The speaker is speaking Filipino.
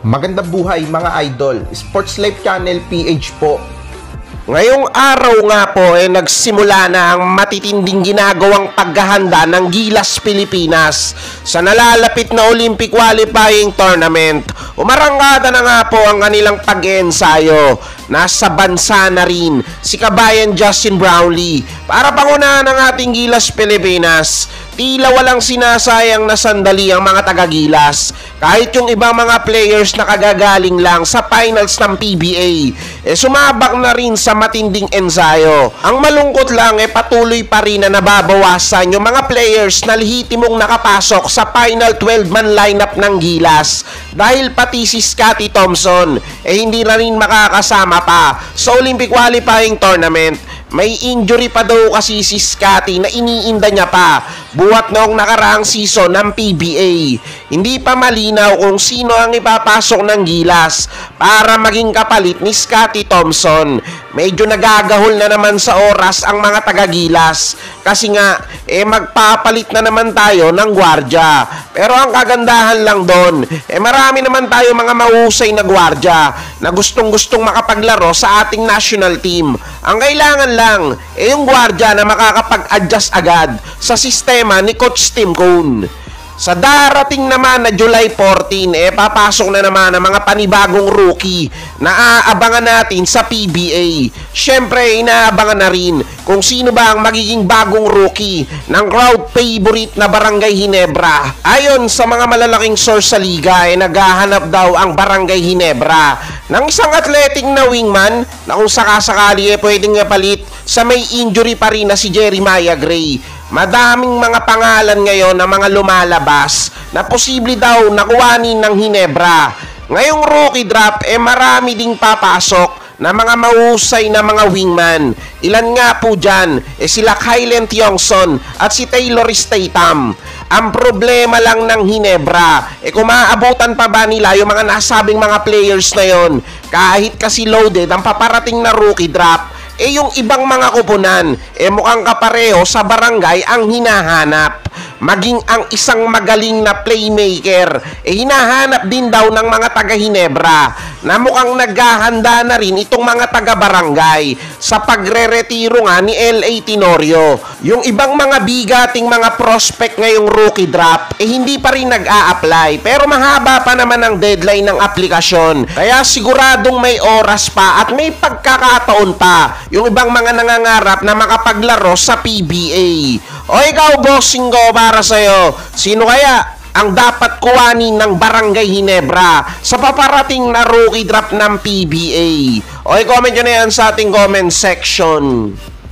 Magandang buhay mga idol, Sports Life Channel PH po. Ngayong araw nga po nagsimula na ang matitinding ginagawang paghahanda ng Gilas Pilipinas sa nalalapit na Olympic Qualifying Tournament. Umarangkada na nga po ang kanilang pag-ensayo. Nasa bansa na rin si kabayan Justin Brownlee para pangunahan ng ating Gilas Pilipinas. Tila walang sinasayang na sandali ang mga taga-Gilas. Kahit yung ibang mga players na kagagaling lang sa finals ng PBA, sumabak na rin sa matinding ensayo. Ang malungkot lang patuloy pa rin na nababawasan yung mga players na lehitimong nakapasok sa final 12-man lineup ng Gilas. Dahil pati si Scotty Thompson hindi na rin makakasama pa sa Olympic Qualifying Tournament. May injury pa daw kasi si Scotty na iniinda niya pa buhat noong nakaraang season ng PBA. Hindi pa malinaw kung sino ang ipapasok ng Gilas para maging kapalit ni Scotty Thompson. Medyo nagagahol na naman sa oras ang mga taga-Gilas kasi nga magpapalit na naman tayo ng gwardya. Pero ang kagandahan lang doon marami naman tayo mga mahusay na gwardya na gustong-gustong makapaglaro sa ating national team. Ang kailangan lang yung gwardya na makakapag-adjust agad sa sistema ni Coach Tim Cone. Sa darating naman na July 14, papasok na naman ang mga panibagong rookie na aabangan natin sa PBA. Siyempre, inaabangan na rin kung sino ba ang magiging bagong rookie ng crowd favorite na Barangay Ginebra. Ayon sa mga malalaking source sa liga, naghahanap daw ang Barangay Ginebra ng isang athletic na wingman na kung sakasakali pwedeng palit sa may injury pa rin na si Jeremiah Gray. Madaming mga pangalan ngayon na mga lumalabas na posible daw nakuhanin ng Ginebra. Ngayong rookie draft marami ding papasok na mga mahusay na mga wingman. Ilan nga po dyan sila Kylen Tiongson at si Taylor Statham. Ang problema lang ng Ginebra kung maaabutan pa ba nila yung mga nasabing mga players na yon. Kahit kasi loaded ang paparating na rookie draft, yung ibang mga kupunan mukhang kapareho sa barangay ang hinahanap. Maging ang isang magaling na playmaker hinahanap din daw ng mga taga-Ginebra na mukhang naghahanda na rin itong mga taga-barangay sa pagre-retiro nga ni L.A. Tenorio. Yung ibang mga bigating mga prospect ngayong rookie draft hindi pa rin nag-a-apply, pero mahaba pa naman ang deadline ng aplikasyon. Kaya siguradong may oras pa at may pagkakataon pa yung ibang mga nangangarap na makapaglaro sa PBA. O ikaw, bossing ko, para sa'yo, sino kaya ang dapat kuhanin ng Barangay Ginebra sa paparating na rookie draft ng PBA? O i-comment nyo na yan sa ating comment section.